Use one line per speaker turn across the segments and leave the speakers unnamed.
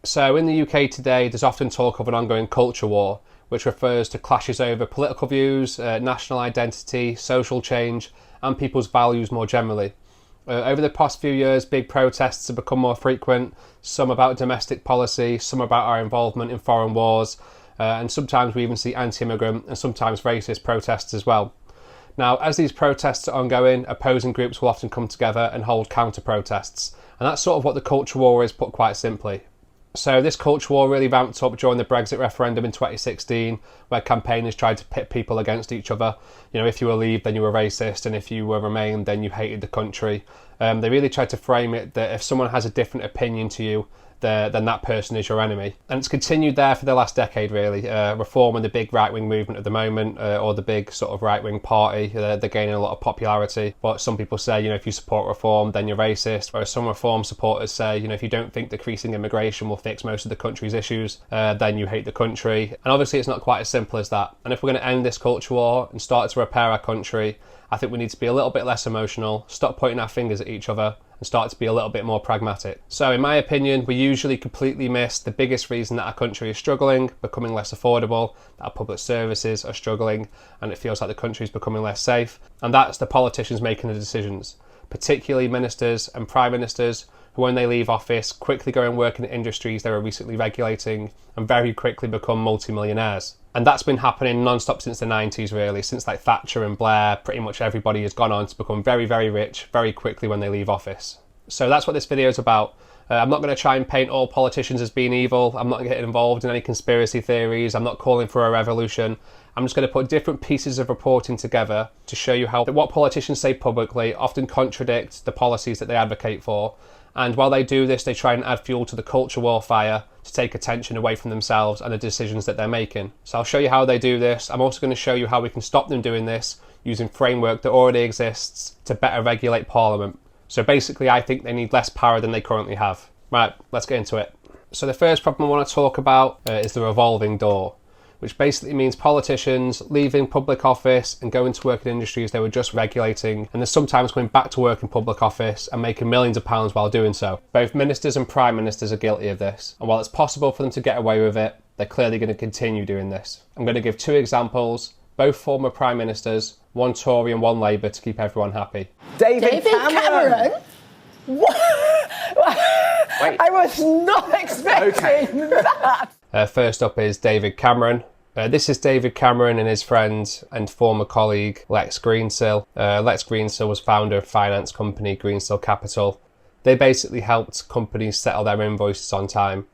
So in the UK today, there's often talk of an ongoing culture war, which refers to clashes over political views, national identity, social change, and people's values more generally. Over the past few years, big protests have become more frequent, some about domestic policy, some about our involvement in foreign wars, and sometimes we even see anti-immigrant and sometimes racist protests as well. Now, as these protests are ongoing, opposing groups will often come together and hold counter-protests, and that's sort of what the culture war is, put quite simply. So this culture war really ramped up during the Brexit referendum in 2016, where campaigners tried to pit people against each other. You know, if you were Leave, then you were racist, and if you were Remain, then you hated the country. They really tried to frame it that if someone has a different opinion to you, then that person is your enemy. And it's continued there for the last decade, really. Reform and the big right-wing movement at the moment, or the big sort of right-wing party, they're gaining a lot of popularity. But some people say, you know, if you support reform, then you're racist. Whereas some reform supporters say, you know, if you don't think decreasing immigration will fix most of the country's issues, then you hate the country. And obviously it's not quite as simple as that. And if we're going to end this culture war and start to repair our country, I think we need to be a little bit less emotional, stop pointing our fingers at each other, and start to be a little bit more pragmatic. So in my opinion, we usually completely miss the biggest reason that our country is struggling, becoming less affordable, that our public services are struggling, and it feels like the country is becoming less safe. And that's the politicians making the decisions, particularly ministers and prime ministers, who when they leave office quickly go and work in industries they were recently regulating and very quickly become multi-millionaires. And that's been happening non-stop since the 90s, really. Since like Thatcher and Blair, pretty much everybody has gone on to become very, very rich very quickly when they leave office. So that's what this video is about. I'm not going to try and paint all politicians as being evil. I'm not getting involved in any conspiracy theories. I'm not calling for a revolution. I'm just going to put different pieces of reporting together to show you how what politicians say publicly often contradict the policies that they advocate for. And while they do this, they try and add fuel to the culture war fire to take attention away from themselves and the decisions that they're making. So I'll show you how they do this. I'm also going to show you how we can stop them doing this using framework that already exists to better regulate Parliament. So basically, I think they need less power than they currently have. Right, let's get into it. So the first problem I want to talk about is the revolving door, which basically means politicians leaving public office and going to work in industries they were just regulating, and they're sometimes coming back to work in public office and making millions of pounds while doing so. Both ministers and prime ministers are guilty of this, and while it's possible for them to get away with it, they're clearly going to continue doing this. I'm going to give two examples, both former prime ministers, one Tory and one Labour, to keep everyone happy.
David Cameron? What?
Wait.
I was not expecting that.
First up is David Cameron. This is David Cameron and his friend and former colleague Lex Greensill. Lex Greensill was founder of finance company Greensill Capital. They basically helped companies settle their invoices on time.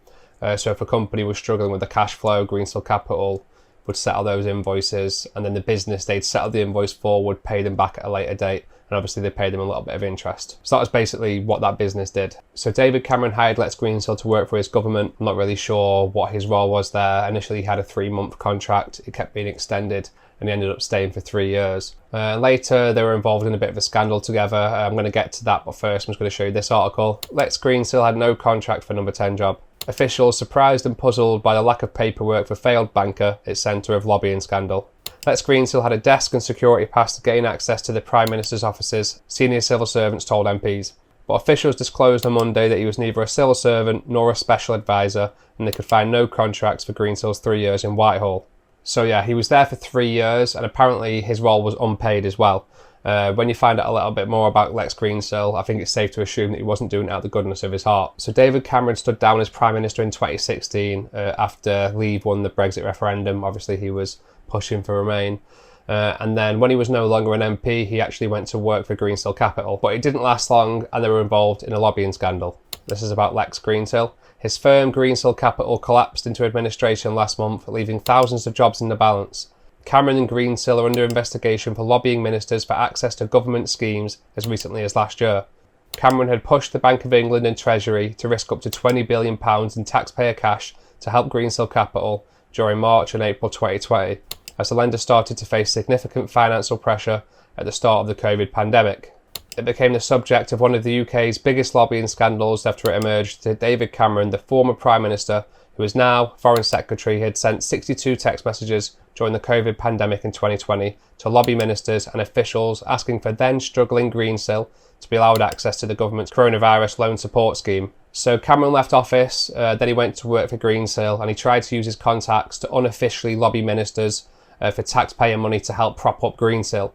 So if a company was struggling with the cash flow, Greensill Capital would settle those invoices, and then the business they'd settle the invoice for would pay them back at a later date. And obviously they paid them a little bit of interest. So that was basically what that business did. So David Cameron hired Lex Greensill to work for his government. I'm not really sure what his role was there. Initially he had a 3-month contract. It kept being extended and he ended up staying for 3 years. Later they were involved in a bit of a scandal together. I'm going to get to that, but first I'm just going to show you this article. Lex Greensill had no contract for number 10 job. Officials surprised and puzzled by the lack of paperwork for failed banker at centre of lobbying scandal. Lex Greensill had a desk and security pass to gain access to the Prime Minister's offices, senior civil servants told MPs. But officials disclosed on Monday that he was neither a civil servant nor a special advisor, and they could find no contracts for Greensill's 3 years in Whitehall. So yeah, he was there for 3 years, and apparently his role was unpaid as well. When you find out a little bit more about Lex Greensill, I think it's safe to assume that he wasn't doing it out of the goodness of his heart. So David Cameron stood down as Prime Minister in 2016 after Leave won the Brexit referendum. Obviously he was pushing for Remain. And then when he was no longer an MP, he actually went to work for Greensill Capital. But it didn't last long and they were involved in a lobbying scandal. This is about Lex Greensill. His firm Greensill Capital collapsed into administration last month, leaving thousands of jobs in the balance. Cameron and Greensill are under investigation for lobbying ministers for access to government schemes as recently as last year. Cameron had pushed the Bank of England and Treasury to risk up to £20 billion in taxpayer cash to help Greensill Capital during March and April 2020, as the lender started to face significant financial pressure at the start of the COVID pandemic. It became the subject of one of the UK's biggest lobbying scandals after it emerged that David Cameron, the former Prime Minister, who is now Foreign Secretary, had sent 62 text messages during the COVID pandemic in 2020 to lobby ministers and officials asking for then struggling Greensill to be allowed access to the government's coronavirus loan support scheme. So Cameron left office, then he went to work for Greensill, and he tried to use his contacts to unofficially lobby ministers for taxpayer money to help prop up Greensill.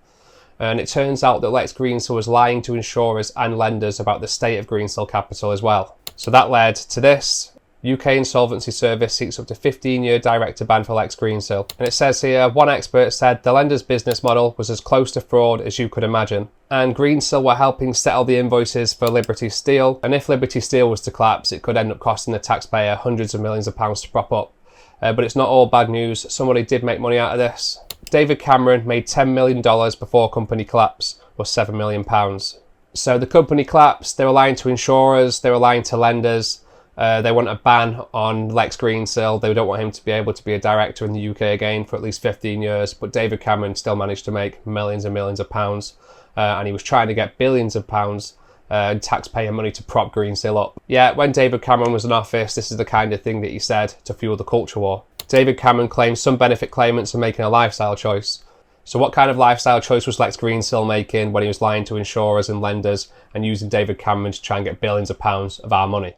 And it turns out that Lex Greensill was lying to insurers and lenders about the state of Greensill Capital as well. So that led to this. UK Insolvency Service seeks up to 15-year director ban for Lex Greensill. And it says here, one expert said the lender's business model was as close to fraud as you could imagine. And Greensill were helping settle the invoices for Liberty Steel. And if Liberty Steel was to collapse, it could end up costing the taxpayer hundreds of millions of pounds to prop up. But it's not all bad news. Somebody did make money out of this. David Cameron made $10 million before company collapse, or £7 million. So the company collapsed, they were lying to insurers, they were lying to lenders. They want a ban on Lex Greensill. They don't want him to be able to be a director in the UK again for at least 15 years. But David Cameron still managed to make millions and millions of pounds. And he was trying to get billions of pounds in taxpayer money to prop Greensill up. Yeah, when David Cameron was in office, this is the kind of thing that he said to fuel the culture war. David Cameron claims some benefit claimants are making a lifestyle choice. So what kind of lifestyle choice was Lex Greensill making when he was lying to insurers and lenders and using David Cameron to try and get billions of pounds of our money?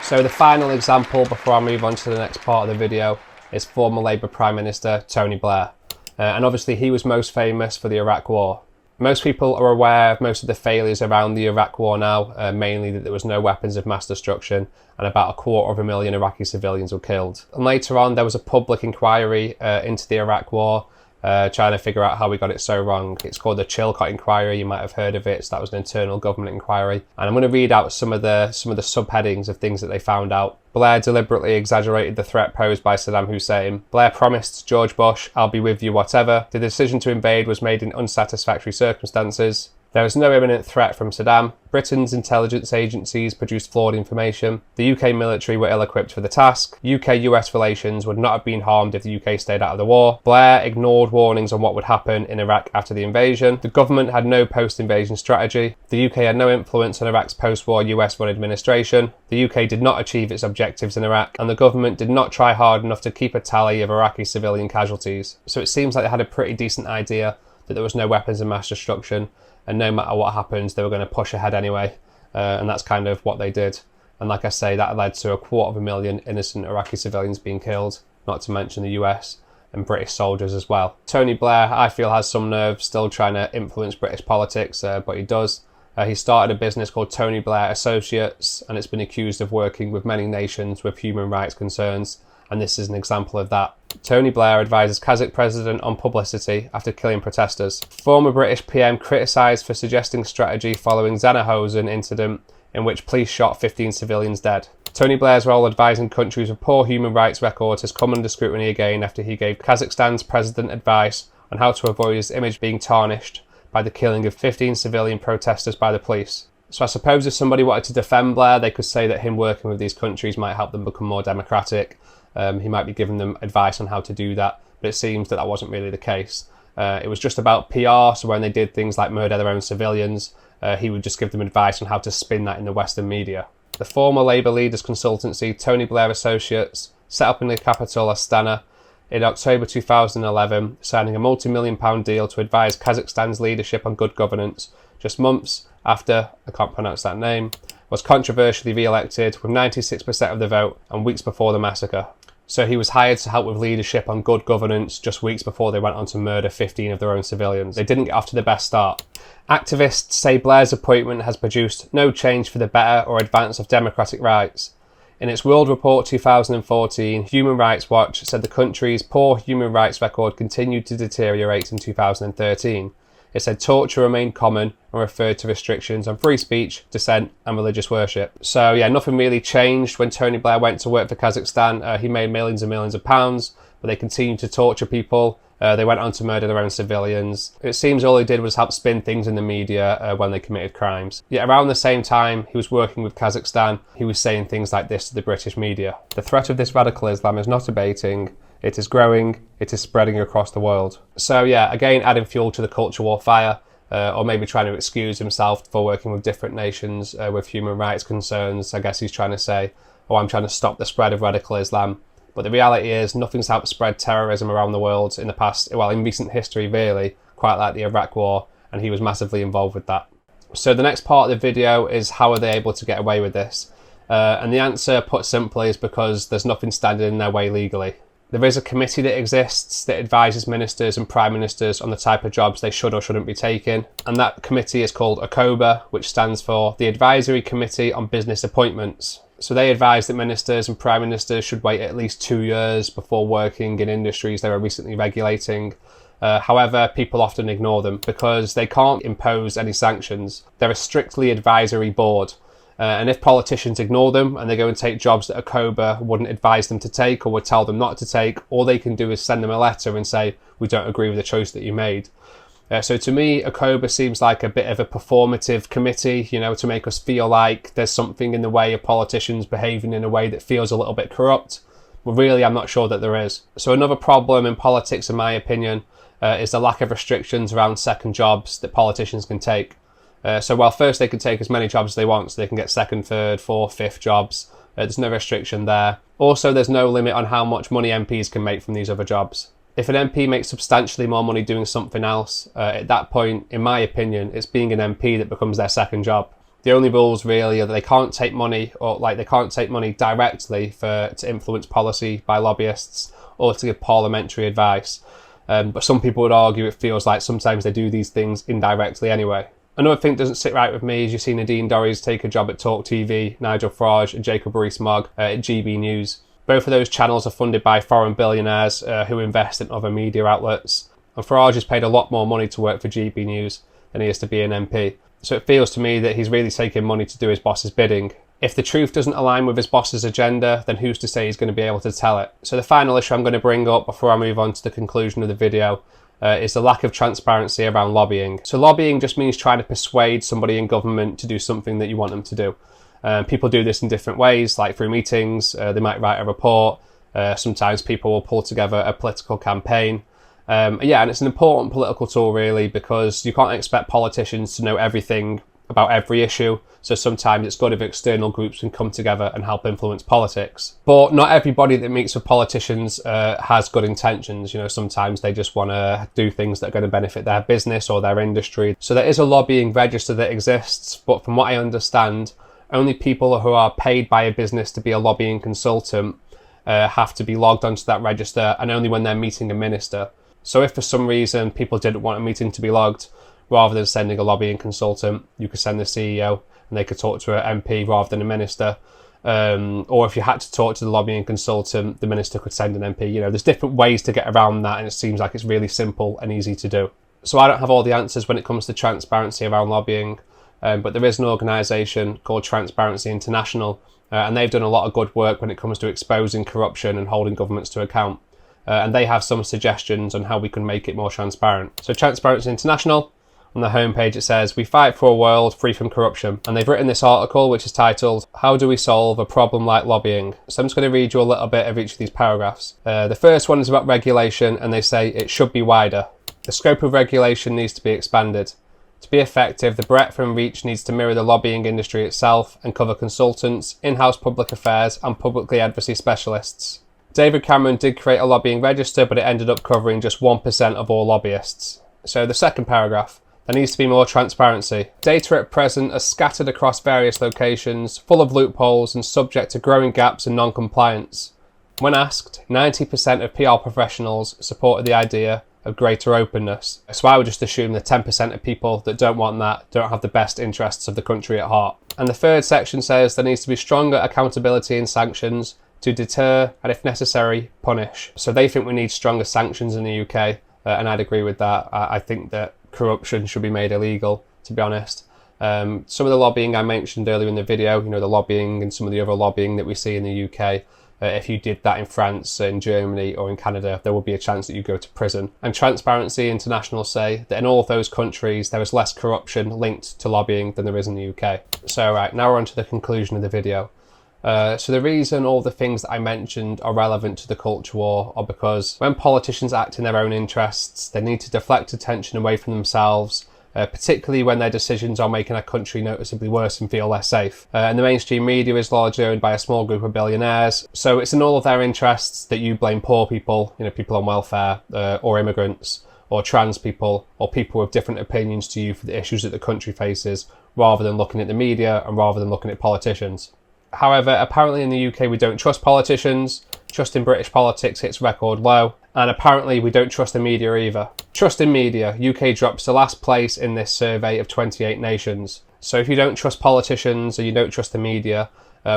So the final example before I move on to the next part of the video is former Labour Prime Minister Tony Blair. And obviously he was most famous for the Iraq War. Most people are aware of most of the failures around the Iraq War now, mainly that there was no weapons of mass destruction and about 250,000 Iraqi civilians were killed. And later on there was a public inquiry into the Iraq War, trying to figure out how we got it so wrong. It's called the Chilcot Inquiry, you might have heard of it. So that was an internal government inquiry. And I'm going to read out some of the subheadings of things that they found out. Blair deliberately exaggerated the threat posed by Saddam Hussein. Blair promised George Bush, "I'll be with you whatever." The decision to invade was made in unsatisfactory circumstances. There was no imminent threat from Saddam. Britain's intelligence agencies produced flawed information. The UK military were ill-equipped for the task. UK-US relations would not have been harmed if the UK stayed out of the war. Blair ignored warnings on what would happen in Iraq after the invasion. The government had no post-invasion strategy. The UK had no influence on Iraq's post-war US-run administration. The UK did not achieve its objectives in Iraq, and the government did not try hard enough to keep a tally of Iraqi civilian casualties. So it seems like they had a pretty decent idea that there was no weapons of mass destruction, and no matter what happens, they were going to push ahead anyway. And that's kind of what they did. And like I say, that led to 250,000 innocent Iraqi civilians being killed, not to mention the US and British soldiers as well. Tony Blair, I feel, has some nerve, still trying to influence British politics, but he does. He started a business called Tony Blair Associates, and it's been accused of working with many nations with human rights concerns, and this is an example of that. Tony Blair advises Kazakh president on publicity after killing protesters. Former British PM criticised for suggesting strategy following Zanahozen incident in which police shot 15 civilians dead. Tony Blair's role advising countries with poor human rights records has come under scrutiny again after he gave Kazakhstan's president advice on how to avoid his image being tarnished by the killing of 15 civilian protesters by the police. So I suppose if somebody wanted to defend Blair, they could say that him working with these countries might help them become more democratic. He might be giving them advice on how to do that, but it seems that that wasn't really the case. It was just about PR, so when they did things like murder their own civilians, he would just give them advice on how to spin that in the Western media. The former Labour leaders consultancy, Tony Blair Associates, set up in the capital Astana in October 2011, signing a multi-million-pound deal to advise Kazakhstan's leadership on good governance, just months after, I can't pronounce that name, was controversially re-elected with 96% of the vote and weeks before the massacre. So he was hired to help with leadership on good governance just weeks before they went on to murder 15 of their own civilians. They didn't get off to the best start. Activists say Blair's appointment has produced no change for the better or advance of democratic rights. In its World Report 2014, Human Rights Watch said the country's poor human rights record continued to deteriorate in 2013. It said torture remained common and referred to restrictions on free speech, dissent and religious worship. So yeah, nothing really changed when Tony Blair went to work for Kazakhstan. He made millions and millions of pounds, but they continued to torture people. They went on to murder their own civilians. It seems all he did was help spin things in the media when they committed crimes. Yet around the same time he was working with Kazakhstan, he was saying things like this to the British media. The threat of this radical Islam is not abating. It is growing, it is spreading across the world. So yeah, again, adding fuel to the culture war fire, or maybe trying to excuse himself for working with different nations with human rights concerns. I guess he's trying to say, oh, I'm trying to stop the spread of radical Islam. But the reality is nothing's helped spread terrorism around the world in the past, well, in recent history really, quite like the Iraq War, and he was massively involved with that. So the next part of the video is how are they able to get away with this? And the answer, put simply, is because there's nothing standing in their way legally. There is a committee that exists that advises ministers and prime ministers on the type of jobs they should or shouldn't be taking. And that committee is called ACOBA, which stands for the Advisory Committee on Business Appointments. So they advise that ministers and prime ministers should wait at least 2 years before working in industries they were recently regulating. However, people often ignore them because they can't impose any sanctions. They're a strictly advisory board. And if politicians ignore them and they go and take jobs that ACOBA wouldn't advise them to take or would tell them not to take, all they can do is send them a letter and say, we don't agree with the choice that you made. So to me, ACOBA seems like a bit of a performative committee, you know, to make us feel like there's something in the way of politicians behaving in a way that feels a little bit corrupt. But really, I'm not sure that there is. So another problem in politics, in my opinion, is the lack of restrictions around second jobs that politicians can take. So while first they can take as many jobs as they want, so they can get second, third, fourth, fifth jobs, there's no restriction there. Also, there's no limit on how much money MPs can make from these other jobs. If an MP makes substantially more money doing something else, at that point, in my opinion, it's being an MP that becomes their second job. The only rules really are that they can't take money, or they can't take money directly to influence policy by lobbyists or to give parliamentary advice. But some people would argue it feels like sometimes they do these things indirectly anyway. Another thing that doesn't sit right with me is you see Nadine Dorries take a job at Talk TV, Nigel Farage and Jacob Rees-Mogg at GB News. Both of those channels are funded by foreign billionaires who invest in other media outlets. And Farage is paid a lot more money to work for GB News than he is to be an MP. So it feels to me that he's really taking money to do his boss's bidding. If the truth doesn't align with his boss's agenda, then who's to say he's going to be able to tell it? So the final issue I'm going to bring up before I move on to the conclusion of the video is the lack of transparency around lobbying. So lobbying just means trying to persuade somebody in government to do something that you want them to do. People do this in different ways, like through meetings, they might write a report, sometimes people will pull together a political campaign. And it's an important political tool really, because you can't expect politicians to know everything about every issue. So sometimes it's good if external groups can come together and help influence politics. But not everybody that meets with politicians has good intentions. You know, sometimes they just want to do things that are going to benefit their business or their industry. So there is a lobbying register that exists, but from what I understand, only people who are paid by a business to be a lobbying consultant have to be logged onto that register, and only when they're meeting a minister. So if for some reason people didn't want a meeting to be logged, rather than sending a lobbying consultant, you could send the CEO and they could talk to an MP rather than a minister. Or if you had to talk to the lobbying consultant, the minister could send an MP. You know, there's different ways to get around that, and it seems like it's really simple and easy to do. So I don't have all the answers when it comes to transparency around lobbying, but there is an organisation called Transparency International, and they've done a lot of good work when it comes to exposing corruption and holding governments to account. And they have some suggestions on how we can make it more transparent. So Transparency International, on the homepage it says, "We fight for a world free from corruption." And they've written this article which is titled, "How do we solve a problem like lobbying?" So I'm just going to read you a little bit of each of these paragraphs. The first one is about regulation, and they say it should be wider. The scope of regulation needs to be expanded. To be effective, the breadth and reach needs to mirror the lobbying industry itself and cover consultants, in-house public affairs and publicly advocacy specialists. David Cameron did create a lobbying register, but it ended up covering just 1% of all lobbyists. So the second paragraph, there needs to be more transparency. Data at present are scattered across various locations, full of loopholes and subject to growing gaps and non-compliance. When asked, 90% of PR professionals supported the idea of greater openness. So I would just assume that 10% of people that don't want that don't have the best interests of the country at heart. And the third section says there needs to be stronger accountability and sanctions to deter and, if necessary, punish. So they think we need stronger sanctions in the UK, and I'd agree with that. I think that corruption should be made illegal, to be honest. Some of the lobbying I mentioned earlier in the video, you know, the lobbying and some of the other lobbying that we see in the UK, if you did that in France, in Germany or in Canada, there would be a chance that you go to prison. And Transparency International say that in all of those countries there is less corruption linked to lobbying than there is in the UK. So right, now we're on to the conclusion of the video. So the reason all the things that I mentioned are relevant to the culture war are because when politicians act in their own interests, they need to deflect attention away from themselves, particularly when their decisions are making our country noticeably worse and feel less safe. And the mainstream media is largely owned by a small group of billionaires, so it's in all of their interests that you blame poor people, you know, people on welfare or immigrants, or trans people, or people with different opinions to you for the issues that the country faces, rather than looking at the media and rather than looking at politicians. However, apparently in the UK we don't trust politicians, trust in British politics hits record low, and apparently we don't trust the media either. Trust in media, UK drops to last place in this survey of 28 nations. So if you don't trust politicians or you don't trust the media,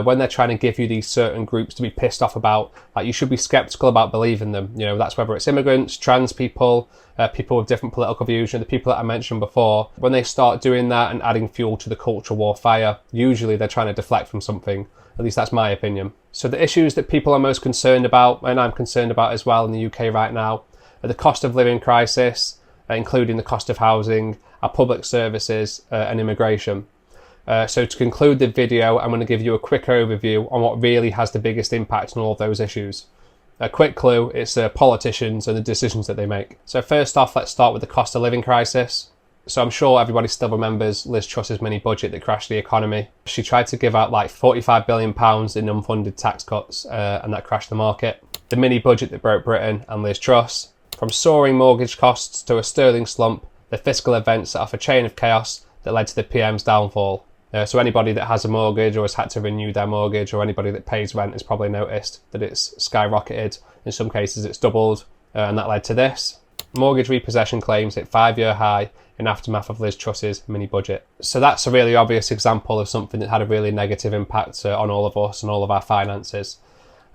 when they're trying to give you these certain groups to be pissed off about, like, you should be skeptical about believing them. You know, that's whether it's immigrants, trans people, people with different political views, the people that I mentioned before. When they start doing that and adding fuel to the culture war fire, usually they're trying to deflect from something. At least that's my opinion. So the issues that people are most concerned about, and I'm concerned about as well in the UK right now, are the cost of living crisis, including the cost of housing, our public services, and immigration. So to conclude the video, I'm going to give you a quick overview on what really has the biggest impact on all of those issues. A quick clue, it's politicians and the decisions that they make. So first off, let's start with the cost of living crisis. So I'm sure everybody still remembers Liz Truss's mini budget that crashed the economy. She tried to give out like £45 billion in unfunded tax cuts, and that crashed the market. The mini budget that broke Britain and Liz Truss. From soaring mortgage costs to a sterling slump, the fiscal events set off a chain of chaos that led to the PM's downfall. So anybody that has a mortgage or has had to renew their mortgage, or anybody that pays rent, has probably noticed that it's skyrocketed. In some cases it's doubled, and that led to this. Mortgage repossession claims hit 5-year high in aftermath of Liz Truss's mini budget. So that's a really obvious example of something that had a really negative impact on all of us and all of our finances.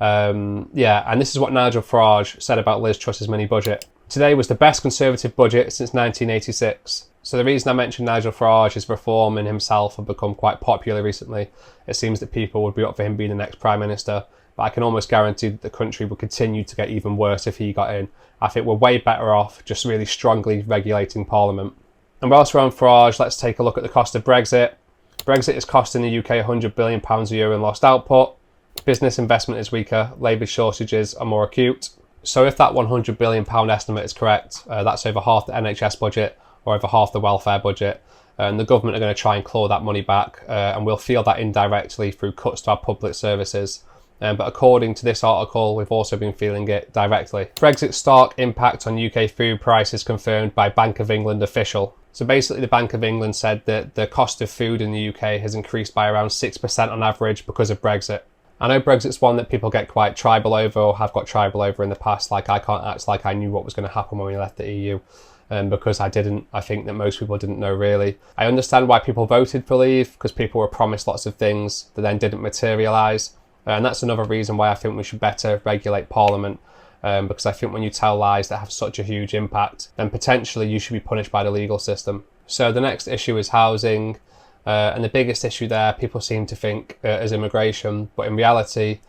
And this is what Nigel Farage said about Liz Truss's mini budget. Today was the best Conservative budget since 1986. So the reason I mentioned Nigel Farage, his reform and himself have become quite popular recently. It seems that people would be up for him being the next Prime Minister, but I can almost guarantee that the country would continue to get even worse if he got in. I think we're way better off just really strongly regulating Parliament. And whilst we're on Farage, let's take a look at the cost of Brexit. Brexit is costing the UK £100 billion a year in lost output. Business investment is weaker, labour shortages are more acute. So if that £100 billion estimate is correct, that's over half the NHS budget or over half the welfare budget. And the government are going to try and claw that money back, and we'll feel that indirectly through cuts to our public services. But according to this article, we've also been feeling it directly. Brexit's stark impact on UK food prices confirmed by Bank of England official. So basically the Bank of England said that the cost of food in the UK has increased by around 6% on average because of Brexit. I know Brexit's one that people get quite tribal over, or have got tribal over in the past. Like, I can't act like I knew what was going to happen when we left the EU, because I didn't. I think that most people didn't know really. I understand why people voted for leave, because people were promised lots of things that then didn't materialise. And that's another reason why I think we should better regulate Parliament, because I think when you tell lies that have such a huge impact, then potentially you should be punished by the legal system. So the next issue is housing. And the biggest issue there, people seem to think, is immigration. But in reality,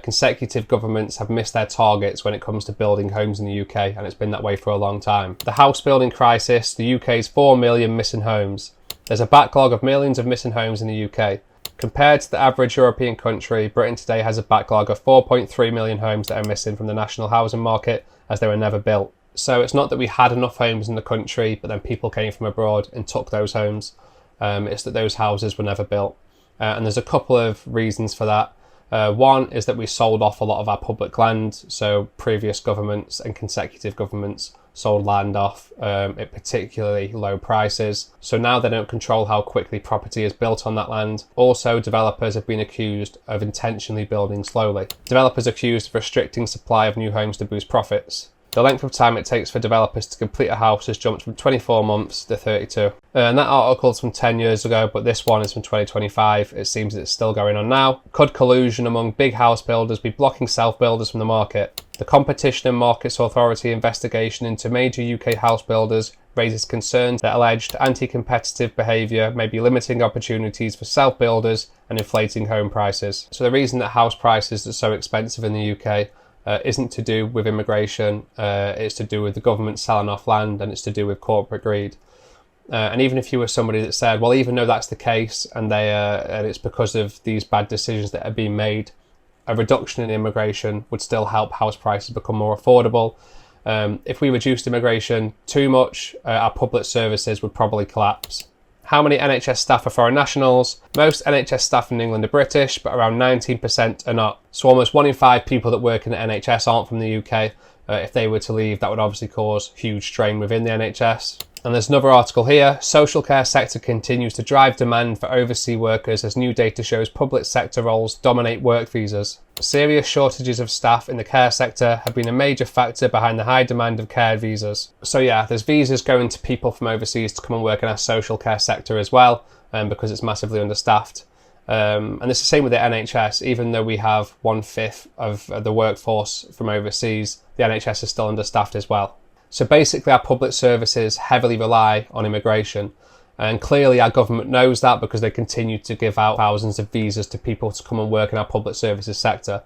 consecutive governments have missed their targets when it comes to building homes in the UK, and it's been that way for a long time. The house building crisis, the UK's 4 million missing homes. There's a backlog of millions of missing homes in the UK. Compared to the average European country, Britain today has a backlog of 4.3 million homes that are missing from the national housing market, as they were never built. So it's not that we had enough homes in the country, but then people came from abroad and took those homes. It's that those houses were never built. And there's a couple of reasons for that. One is that we sold off a lot of our public land. So previous governments and consecutive governments sold land off at particularly low prices. So now they don't control how quickly property is built on that land. Also, developers have been accused of intentionally building slowly. Developers accused of restricting supply of new homes to boost profits. The length of time it takes for developers to complete a house has jumped from 24 months to 32. And that article is from 10 years ago, but this one is from 2025. It seems it's still going on now. Could collusion among big house builders be blocking self-builders from the market? The Competition and Markets Authority investigation into major UK house builders raises concerns that alleged anti-competitive behaviour may be limiting opportunities for self-builders and inflating home prices. So the reason that house prices are so expensive in the UK isn't to do with immigration, it's to do with the government selling off land, and it's to do with corporate greed. And even if you were somebody that said, well, even though that's the case and and it's because of these bad decisions that are being made, a reduction in immigration would still help house prices become more affordable. If we reduced immigration too much, our public services would probably collapse. How many NHS staff are foreign nationals? Most NHS staff in England are British, but around 19% are not. So almost 1 in 5 people that work in the NHS aren't from the UK, If they were to leave, that would obviously cause huge strain within the NHS. And there's another article here. Social care sector continues to drive demand for overseas workers as new data shows public sector roles dominate work visas. Serious shortages of staff in the care sector have been a major factor behind the high demand of care visas. So yeah, there's visas going to people from overseas to come and work in our social care sector as well, because it's massively understaffed. And it's the same with the NHS. Even though we have 1/5 of the workforce from overseas, the NHS is still understaffed as well. So basically our public services heavily rely on immigration, and clearly our government knows that because they continue to give out thousands of visas to people to come and work in our public services sector.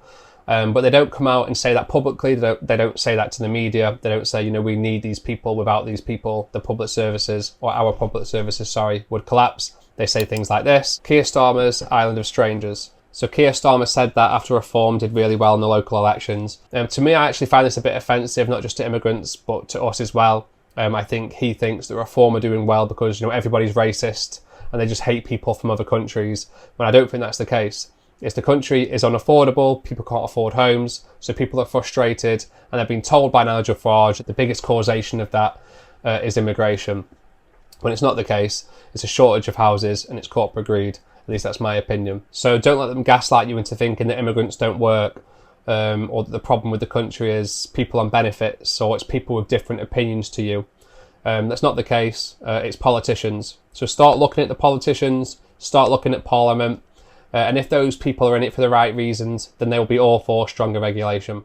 But they don't come out and say that publicly. They don't say that to the media. They don't say, we need these people. Without these people, the public services, or our public services, would collapse. They say things like this: Keir Starmer's Island of Strangers. So Keir Starmer said that after Reform did really well in the local elections. To me, I actually find this a bit offensive, not just to immigrants, but to us as well. I think he thinks that Reform are doing well because, everybody's racist and they just hate people from other countries. When I don't think that's the case. It's the country is unaffordable, people can't afford homes, so people are frustrated, and they've been told by Nigel Farage that the biggest causation of that is immigration. When it's not the case, it's a shortage of houses and it's corporate greed. At least that's my opinion. So don't let them gaslight you into thinking that immigrants don't work, or that the problem with the country is people on benefits, or it's people with different opinions to you. That's not the case. It's politicians. So start looking at the politicians, start looking at Parliament, and if those people are in it for the right reasons, then they will be all for stronger regulation.